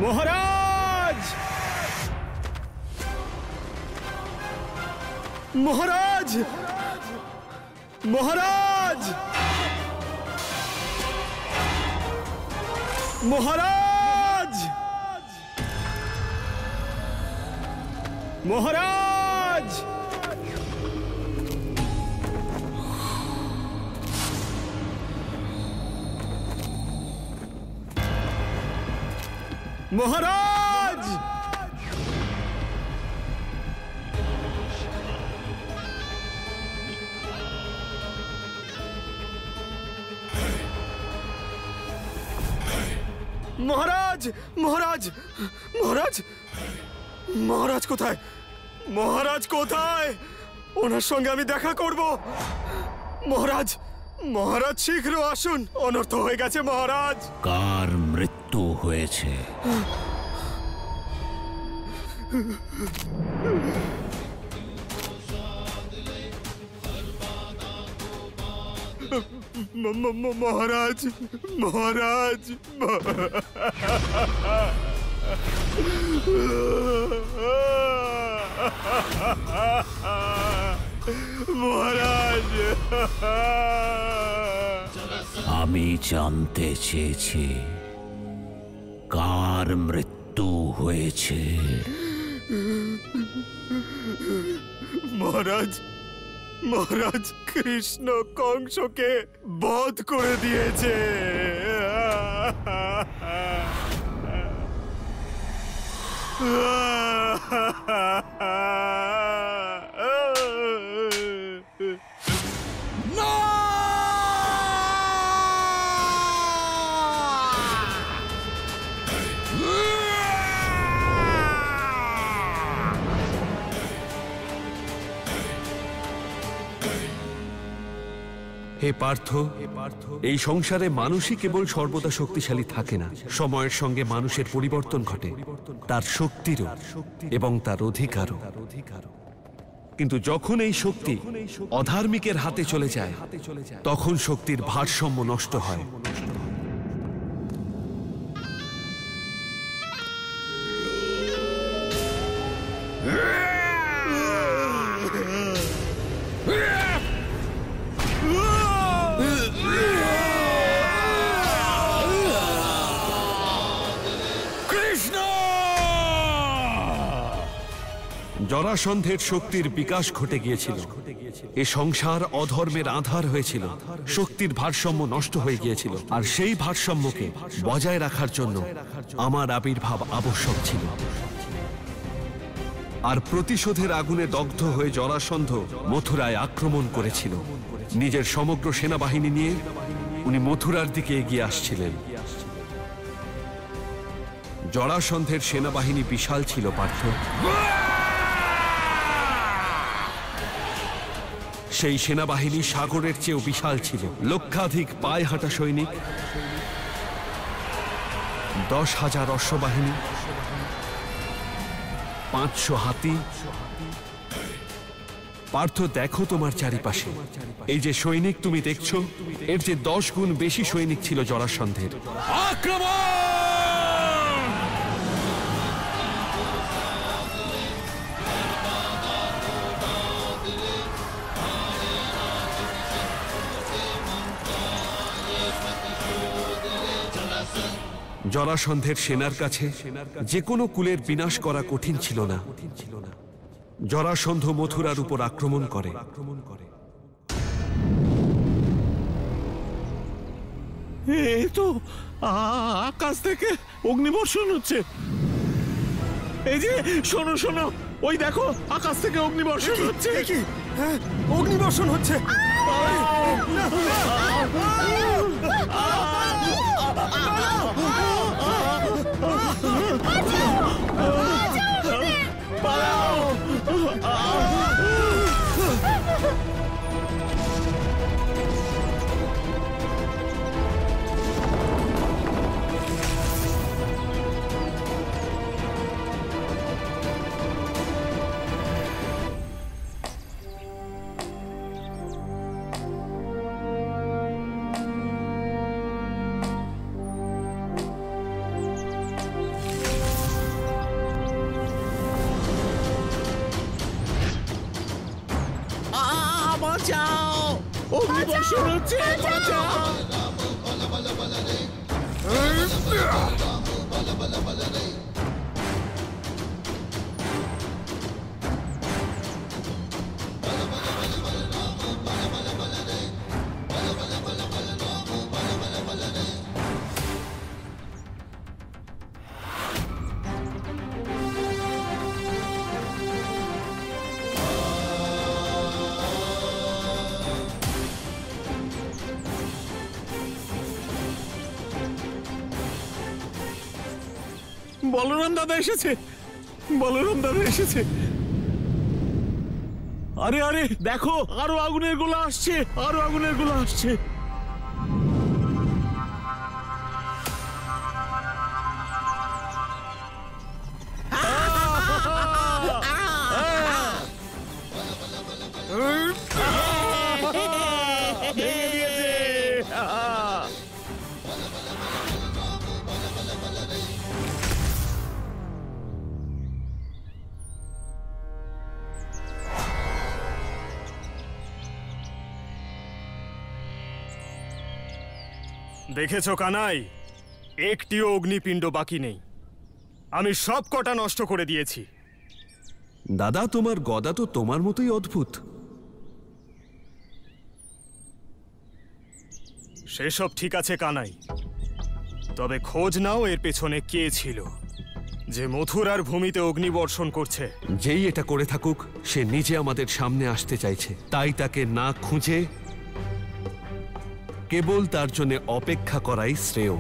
মহারাজ! মহারাজ! মহারাজ! মহারাজ! মহারাজ! মহারাজ! মহারাজ! মহারাজ! মহারাজ! মহারাজ কোথায়? মহারাজ কোথায়? ওনার সঙ্গে আমি দেখা করব। মহারাজ! মহারাজ শীঘ্র আসুন, অনর্থ হয়ে গেছে মহারাজ। কার মৃত্যু হয়েছে? মহারাজ! মহারাজ! মহারাজ! আমি জানতে চেয়েছি কার মৃত্যু হয়েছে। মহারাজ! মহারাজ, কৃষ্ণ কংসকে বধ করে দিয়েছে। হে পার্থ, এই সংসারে মানুষই কেবল সর্বদা শক্তিশালী থাকে না, সময়ের সঙ্গে মানুষের পরিবর্তন ঘটে, তার শক্তিরও এবং তার অধিকারও। কিন্তু যখন এই শক্তি অধার্মিকের হাতে চলে যায়, তখন শক্তির ভারসাম্য নষ্ট হয়। জরাসন্ধের শক্তির বিকাশ ঘটে গিয়েছিল। এ সংসার অধর্মের আধার হয়েছিল, শক্তির ভারসাম্য নষ্ট হয়ে গিয়েছিল, আর সেই ভারসাম্যকে বজায় রাখার জন্য আমার আবির্ভাব আবশ্যক ছিল। আর প্রতিশোধের আগুনে দগ্ধ হয়ে জরাসন্ধ মথুরায় আক্রমণ করেছিল। নিজের সমগ্র সেনাবাহিনী নিয়ে উনি মথুরার দিকে এগিয়ে আসছিলেন। জরাসন্ধের সেনাবাহিনী বিশাল ছিল পার্থ। সেই সেনাবাহিনী সাগরের চেয়েও বিশাল ছিল। লক্ষাধিক পায়ে হাঁটা সৈনিক, 10,000 অশ্ববাহিনী, 500 হাতি। পার্থ, দেখো তোমার চারিপাশে, এই যে সৈনিক তুমি দেখছো, এর যে 10 গুণ বেশি সৈনিক ছিল জরাসন্ধের। আক্রমণ! জরাসন্ধের সেনার কাছে যে কোনো কুলের বিনাশ করা কঠিন ছিল না। জরাসন্ধ মথুরার উপর আক্রমণ করে। এই তো আকাশ থেকে অগ্নিবর্ষণ হচ্ছে। এই যে শোনো শোনো, ওই দেখো আকাশ থেকে অগ্নিবর্ষণ হচ্ছে। কি? হ্যাঁ, অগ্নিবর্ষণ হচ্ছে। অগ্নিবর্ষণ হচ্ছে, বাঁচাও! বলরাম দাদা এসেছে, বলরাম দাদা এসেছে। আরে আরে দেখো, আরো আগুনের গোলা আসছে, আরো আগুনের গোলা আসছে। ভেঙে দিয়েছে। দেখেছো কানাই, একটিও অগ্নিপিণ্ড বাকি নেই। আমি সব কটা নষ্ট করে দিয়েছি। দাদা, তোমার গদা তো তোমার মতোই অদ্ভুত। সেসব ঠিক আছে কানাই, তবে খোঁজ নাও এর পেছনে কে ছিল, যে মথুরার ভূমিতে অগ্নিবর্ষণ করছে। যেই এটা করে থাকুক, সে নিজে আমাদের সামনে আসতে চাইছে, তাই তাকে না খুঁজে কেবল তার জন্য অপেক্ষা করাই শ্রেয়।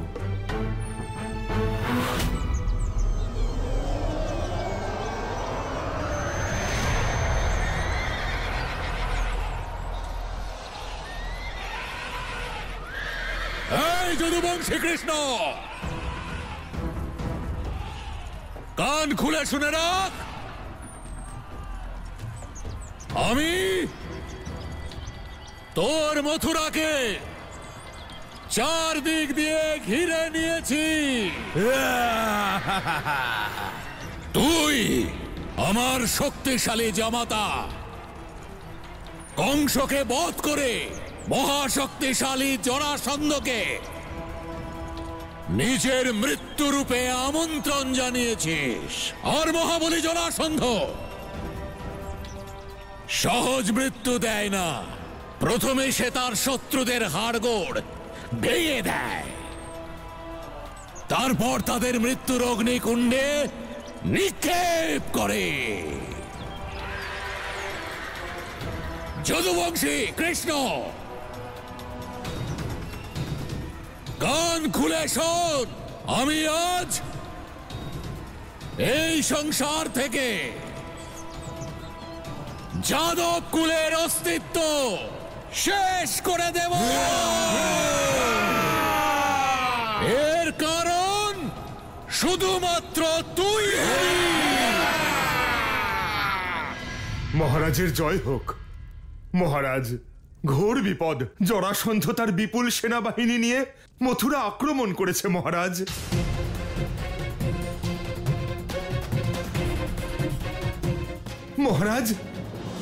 এই যদুবংশী কৃষ্ণ, কান খুলে শুনে রাখ। আমি তোর মথুরাকে চারদিক দিয়ে ঘিরে নিয়েছি। তুই আমার শক্তিশালী জামাতা কংসকে বধ করে মহাশক্তিশালী জরাসন্ধকে নিজের মৃত্যুরূপে আমন্ত্রণ জানিয়েছিস। আর মহাবলী জরাসন্ধ সহজ মৃত্যু দেয় না, প্রথমে সে তার শত্রুদের হাড়গোড় ভেঙে দেয়, তারপর তাদের মৃত্যুর অগ্নিকুণ্ডে নিক্ষেপ করে। যদুবংশী কৃষ্ণ, কান খুলে শোন। আমি আজ এই সংসার থেকে যাদব কুলের অস্তিত্ব শেষ করে দেব। এর কারণ শুধুমাত্র তুই। মহারাজের জয় হোক। মহারাজ, ঘোর বিপদ। জরাসন্ধ তার বিপুল সেনাবাহিনী নিয়ে মথুরা আক্রমণ করেছে মহারাজ। মহারাজ,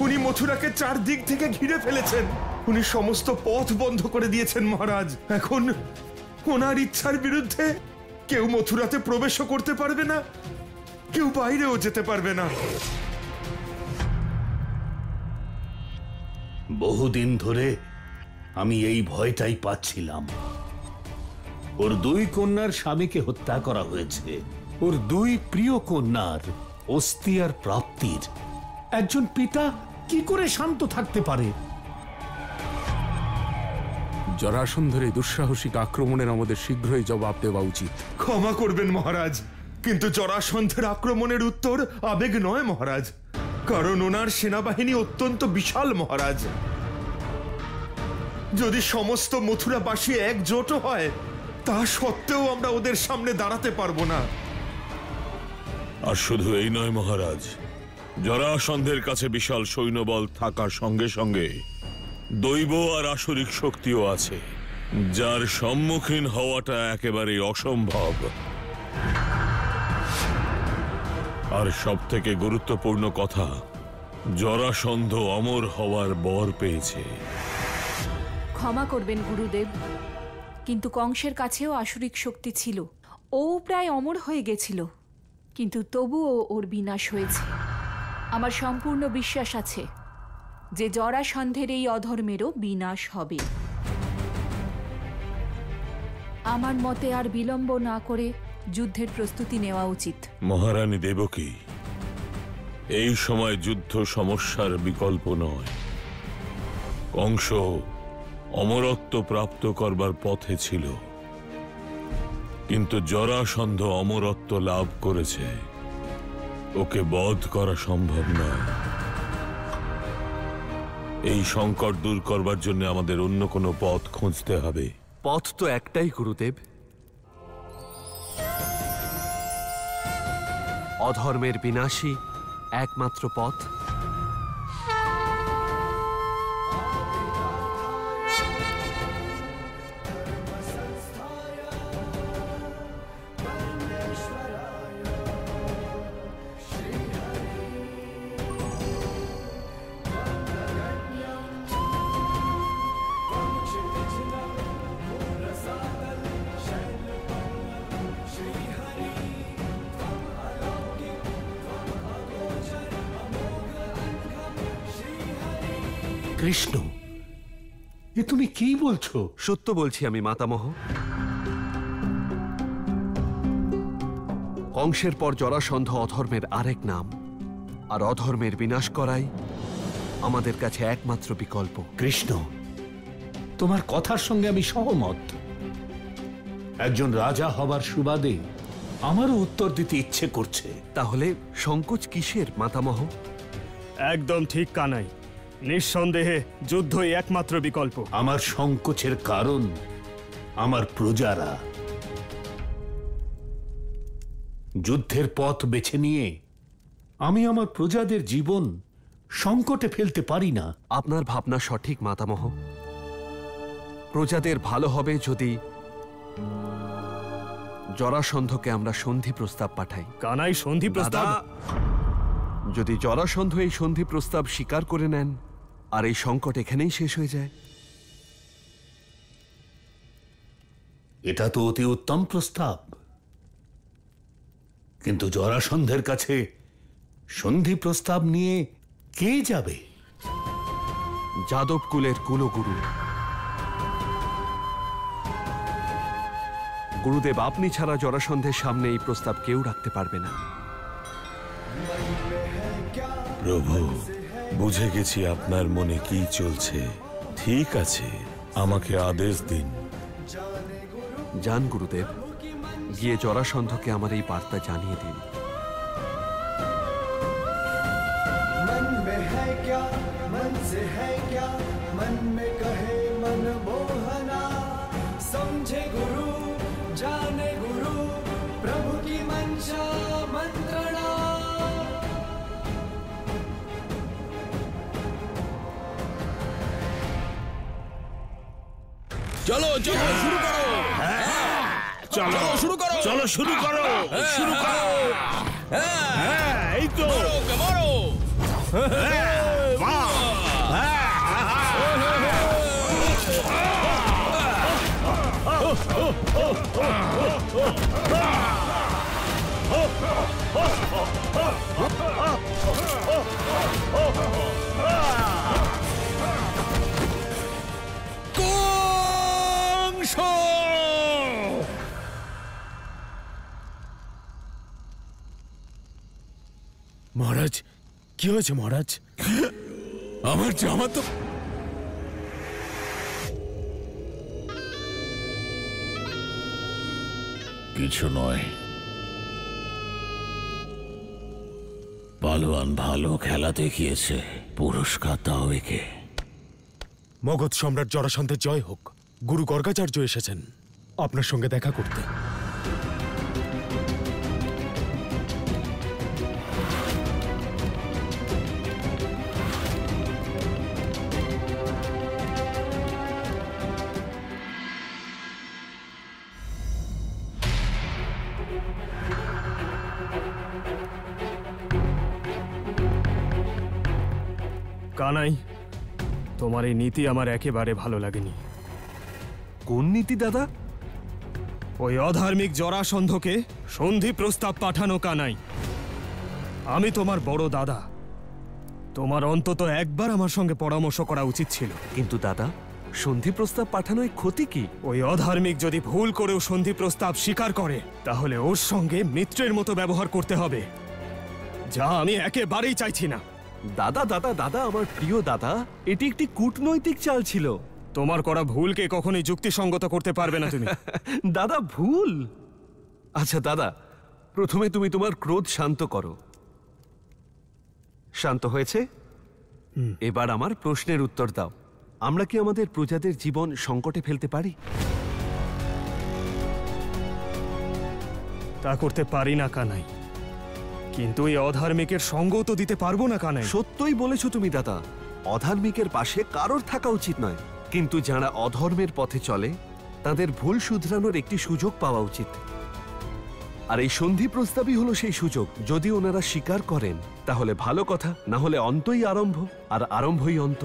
উনি মথুরাকে চারদিক থেকে ঘিরে ফেলেছেন। উনি সমস্ত পথ বন্ধ করে দিয়েছেন মহারাজ। এখন ওনার ইচ্ছার বিরুদ্ধে কেউ মথুরাতে প্রবেশও করতে পারবে না, কেউ বাইরেও যেতে পারবে না। বহুদিন ধরে আমি এই ভয়টাই পাচ্ছিলাম। ওর দুই কন্যার স্বামীকে হত্যা করা হয়েছে। ওর দুই প্রিয় কন্যার অস্থি আর প্রাপ্তির একজন পিতা কি করে শান্ত থাকতে পারে? জরাসন্ধের এই দুঃসাহসিক আক্রমণের আমাদের শীঘ্রই জবাব দেওয়া উচিত। ক্ষমা করবেন মহারাজ, কিন্তু জরাসন্ধের আক্রমণের উত্তর আবেগ নয় মহারাজ, কারণ ওনার সেনাবাহিনী অত্যন্ত বিশাল মহারাজ। যদি সমস্ত মথুরাবাসী একজোট হয়, তা সত্ত্বেও আমরা ওদের সামনে দাঁড়াতে পারবো না। আর শুধু এই নয় মহারাজ, জরাসন্ধের কাছে বিশাল সৈন্যবল থাকার সঙ্গে সঙ্গে দৈব আর আসরিক শক্তিও আছে, যার সম্মুখীন হওয়াটা একেবারে অসম্ভব। আর সব থেকে গুরুত্বপূর্ণ কথা, জরাসন্ধ অমর হওয়ার বর পেয়েছে। ক্ষমা করবেন গুরুদেব, কিন্তু কংসের কাছেও আসুরিক শক্তি ছিল। ও প্রায় অমর হয়ে গেছিল, কিন্তু তবুও ওর বিনাশ হয়েছে। আমার সম্পূর্ণ বিশ্বাস আছে যে জরাসন্ধের এই অধর্মেরও বিনাশ হবে। আমার মতে আর বিলম্ব না করে যুদ্ধের প্রস্তুতি নেওয়া উচিত। মহারানী দেবকী, এই সময় যুদ্ধ সমস্যার বিকল্প নয়। কংস অমরত্ব প্রাপ্ত করবার পথে ছিল, কিন্তু জরাসন্ধ অমরত্ব লাভ করেছে। ওকে বধ করা সম্ভব নয়। এই সংকট দূর করবার জন্য আমাদের অন্য কোনো পথ খুঁজতে হবে। পথ তো একটাই গুরুদেব, অধর্মের বিনাশই একমাত্র পথ। কৃষ্ণ, এ তুমি কি বলছো? সত্য বলছি আমি মাতামহ। কংসের পর জরাসন্ধ অধর্মের আরেক নাম, আর অধর্মের বিনাশ করাই আমাদের কাছে একমাত্র বিকল্প। কৃষ্ণ, তোমার কথার সঙ্গে আমি সহমত। একজন রাজা হবার সুবাদে আমারও উত্তর দিতে ইচ্ছে করছে। তাহলে সংকোচ কিসের মাতামহ? একদম ঠিক কানাই, নিঃসন্দেহে যুদ্ধই একমাত্র বিকল্প। আমার সংকোচের কারণ আমার প্রজারা। যুদ্ধের পথ বেছে নিয়ে আমি আমার প্রজাদের জীবন সংকটে ফেলতে পারি না। আপনার ভাবনা সঠিক মাতামহ। প্রজাদের ভালো হবে যদি জরাসন্ধকে আমরা সন্ধি প্রস্তাব পাঠাই। কানাই, সন্ধি প্রস্তাব? যদি জরাসন্ধ এই সন্ধি প্রস্তাব স্বীকার করে নেন আর এই সংকট এখানেই শেষ হয়ে যায়। এটা তো অতি উত্তম প্রস্তাব, কিন্তু জরাসন্ধের কাছে সন্ধি প্রস্তাব নিয়ে কে যাবে? যাদব কুলের কুলগুরু। গুরুদেব, আপনি ছাড়া জরাসন্ধের সামনে এই প্রস্তাব কেউ রাখতে পারবে না। প্রভু, বুঝে গেছি আপনার মনে কি চলছে। ঠিক আছে, আমাকে আদেশ দিন। যান গুরুদেব, গিয়ে জরাসন্ধকে আমার এই বার্তা জানিয়ে দিন। मन में है क्या, मन से है क्या, मन में कहे मन मोहना। समझे गुरु, जाने गुरु, प्रभु की मंशा मंत्रणा। চলো চলো, শুরু করো। চলো শুরু করো, চলো শুরু করো, শুরু করো। এই তো মহারাজ, কি হয়েছে মহারাজ? আমার জামা তো... কিছু নয়, পালোয়ান ভালো খেলা দেখিয়েছে, পুরস্কার দাও একে। মগধ সম্রাট জরাসন্ধের জয় হোক। গুরু গর্গাচার্য এসেছেন আপনার সঙ্গে দেখা করতে। কানাই, তোমার এই নীতি আমার একেবারে ভালো লাগেনি। কোন নীতি দাদা? ওই অধার্মিক জরাসন্ধকে সন্ধি প্রস্তাব পাঠানো কানাই। আমি তোমার বড় দাদা, তোমার অন্তত একবার আমার সঙ্গে পরামর্শ করা উচিত ছিল। কিন্তু দাদা, সন্ধি প্রস্তাব পাঠানোয় ক্ষতি কি? ওই অধার্মিক যদি ভুল করেও সন্ধি প্রস্তাব স্বীকার করে, তাহলে ওর সঙ্গে মিত্রের মতো ব্যবহার করতে হবে, যা আমি একেবারেই চাইছি না। দাদা দাদা দাদা, আমার প্রিয় দাদা, এটি একটি কূটনৈতিক চাল ছিল। তোমার করা ভুলকে কখনোই যুক্তিসঙ্গত করতে পারবে না তুমি। দাদা, ভুল? আচ্ছা দাদা, প্রথমে তুমি তোমার ক্রোধ শান্ত করো। শান্ত হয়েছে? এবার আমার প্রশ্নের উত্তর দাও। আমরা কি আমাদের প্রজাদের জীবন সংকটে ফেলতে পারি? তা করতে পারি না কানাই, কিন্তু এই অধার্মিকের সঙ্গও তো দিতে পারবো না কানাই। সত্যই বলেছো তুমি দাদা, অধার্মিকের পাশে কারোর থাকা উচিত নয়, কিন্তু যারা অধর্মের পথে চলে তাদের ভুল শুধরানোর একটি সুযোগ পাওয়া উচিত। আর এই সন্ধি প্রস্তাবই হলো সেই সুযোগ। যদি ওনারা স্বীকার করেন তাহলে ভালো কথা, না হলে অন্তই আরম্ভ, আর আরম্ভই অন্ত,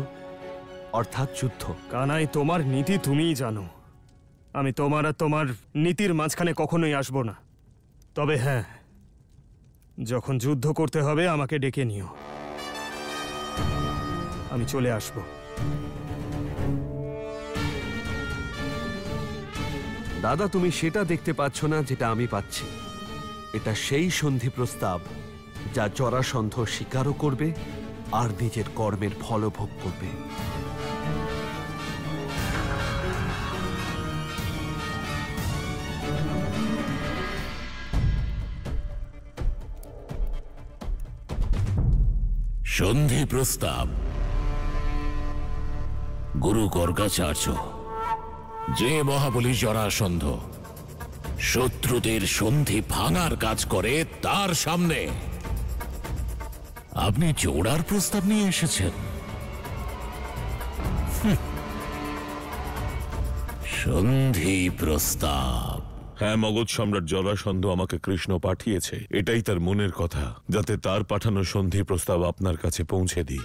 অর্থাৎ যুদ্ধ। কানাই, তোমার নীতি তুমিই জানো। আমি তোমার আর তোমার নীতির মাঝখানে কখনোই আসবো না। তবে হ্যাঁ, যখন যুদ্ধ করতে হবে আমাকে ডেকে নিও, আমি চলে আসব। দাদা, তুমি সেটা দেখতে পাচ্ছ না যেটা আমি পাচ্ছি। এটা সেই সন্ধি প্রস্তাব যা জরাসন্ধ স্বীকারও করবে আর নিজের কর্মের ফলও ভোগ করবে। সন্ধি প্রস্তাব। গুরু গর্গাচার্য, যে মহাবলী জরাসন্ধ শত্রুদের সন্ধি ভাঙার কাজ করে, তার সামনে আপনি জোড়ার প্রস্তাব নিয়ে এসেছেন। সন্ধি প্রস্তাব। হ্যাঁ, মগধ সম্রাট জরাসন্ধ আমাকে কৃষ্ণ পাঠিয়েছে। এটাই তার মনের কথা, যাতে তার পাঠানো সন্ধি প্রস্তাব আপনার কাছে পৌঁছে দিই।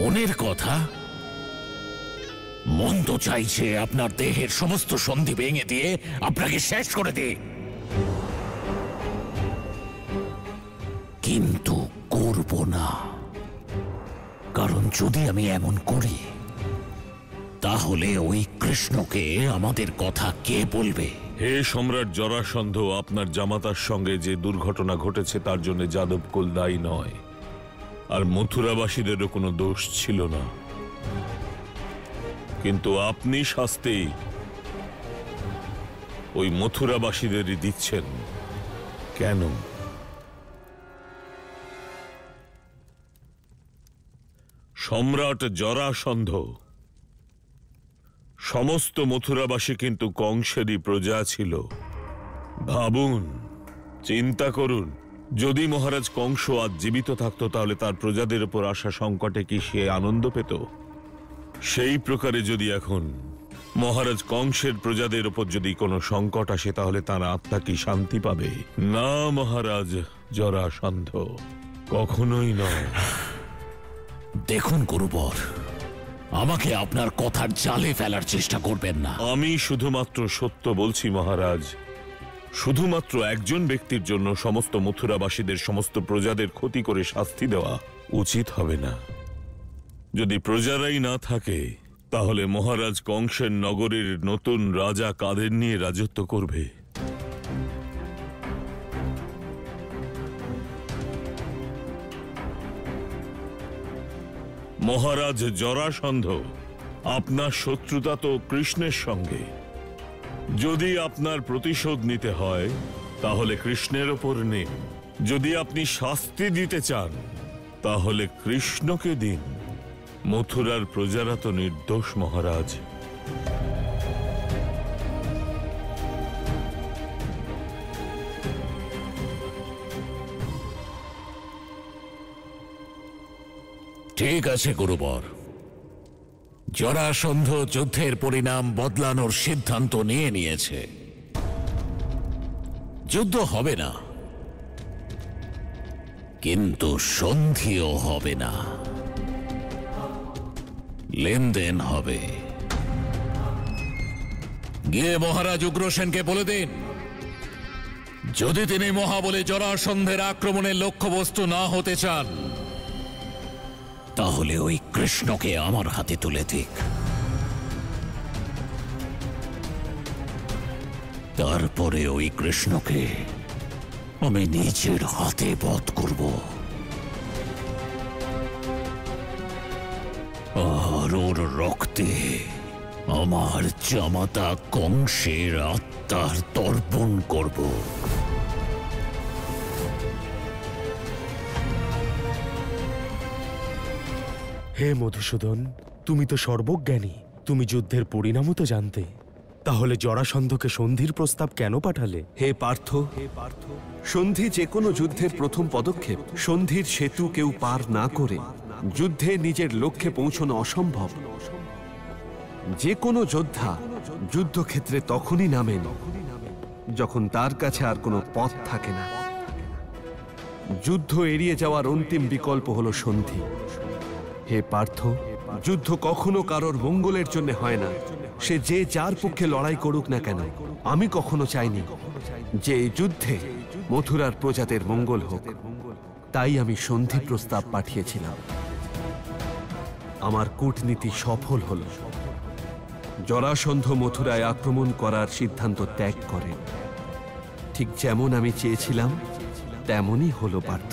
মনের কথা? মন তো চাইছে আপনার দেহের সমস্ত সন্ধি ভেঙে দিয়ে আপনাকে শেষ করে দিই, কিন্তু করব না। কারণ যদি আমি এমন করি, তাহলে ওই কৃষ্ণকে আমাদের কথা কে বলবে? হে সম্রাট জরাসন্ধ, আপনার জামাতার সঙ্গে যে দুর্ঘটনা ঘটেছে তার জন্য যাদবকুল দায়ী নয়, আর মথুরাবাসীদেরও কোনো দোষ ছিল না। কিন্তু আপনি শাস্তি ওই মথুরাবাসীদেরই দিচ্ছেন। কেন? সম্রাট জরাসন্ধ, সমস্ত মথুরাবাসী কিন্তু কংসেরই প্রজা ছিল। ভাবুন, চিন্তা করুন, যদি মহারাজ কংস আজ জীবিত থাকতো, তাহলে তার প্রজাদের উপর আসা সংকটে কি সে আনন্দ পেত? সেই প্রকারে যদি এখন মহারাজ কংসের প্রজাদের উপর যদি কোনো সংকট আসে, তাহলে তার আত্মা কি শান্তি পাবে? না মহারাজ জরাসন্ধ, কখনোই নয়। দেখুন গুরুবর, আমাকে আপনার কথার জালে ফেলার চেষ্টা করবেন না। আমি শুধুমাত্র সত্য বলছি মহারাজ। শুধুমাত্র একজন ব্যক্তির জন্য সমস্ত মথুরাবাসীদের সমস্ত প্রজাদের ক্ষতি করে শাস্তি দেওয়া উচিত হবে না। যদি প্রজারাই না থাকে, তাহলে মহারাজ কংসের নগরের নতুন রাজা কাদের নিয়ে রাজত্ব করবে? মহারাজ জরাসন্ধ, আপনার শত্রুতা তো কৃষ্ণের সঙ্গে। যদি আপনার প্রতিশোধ নিতে হয়, তাহলে কৃষ্ণের ওপর নিন। যদি আপনি শাস্তি দিতে চান, তাহলে কৃষ্ণকে দিন। মথুরার প্রজারা তো নির্দোষ মহারাজ। ঠিক আছে গুরুবর, জরাসন্ধ যুদ্ধের পরিণাম বদলানোর সিদ্ধান্ত নিয়েছে। যুদ্ধ হবে না, কিন্তু সন্ধিও হবে না। লেনদেন হবে। গিয়ে মহারাজ উগ্রসেনকে বলে দিন, যদি তিনি মহাবলী জরাসন্ধের আক্রমণের লক্ষ্যবস্তু না হতে চান, তাহলে ওই কৃষ্ণকে আমার হাতে তুলে দিক। তারপরে ওই কৃষ্ণকে আমি নিজের হাতে বধ করব, আর ওর রক্তে আমার জামাতা কংসের আত্মার তর্পণ করব। হে মধুসূদন, তুমি তো সর্বজ্ঞানী, তুমি যুদ্ধের পরিণামও তো জানতে, তাহলে জরাসন্ধকে সন্ধির প্রস্তাব কেন পাঠালে? হে পার্থ, সন্ধি যে কোনো যুদ্ধের প্রথম পদক্ষেপ। সন্ধির সেতু কেউ পার না করে যুদ্ধে নিজের লক্ষ্যে পৌঁছানো অসম্ভব। যে কোনো যোদ্ধা যুদ্ধক্ষেত্রে তখনই নামেন যখন তার কাছে আর কোনো পথ থাকে না। যুদ্ধ এড়িয়ে যাওয়ার অন্তিম বিকল্প হলো সন্ধি। হে পার্থ, যুদ্ধ কখনো কারোর মঙ্গলের জন্য হয় না, সে যে যার পক্ষে লড়াই করুক না কেন। আমি কখনো চাইনি যে এই যুদ্ধে মথুরার প্রজাদের মঙ্গল হোক, তাই আমি সন্ধি প্রস্তাব পাঠিয়েছিলাম। আমার কূটনীতি সফল হল। জরাসন্ধ মথুরায় আক্রমণ করার সিদ্ধান্ত ত্যাগ করেন। ঠিক যেমন আমি চেয়েছিলাম তেমনই হলো পার্থ।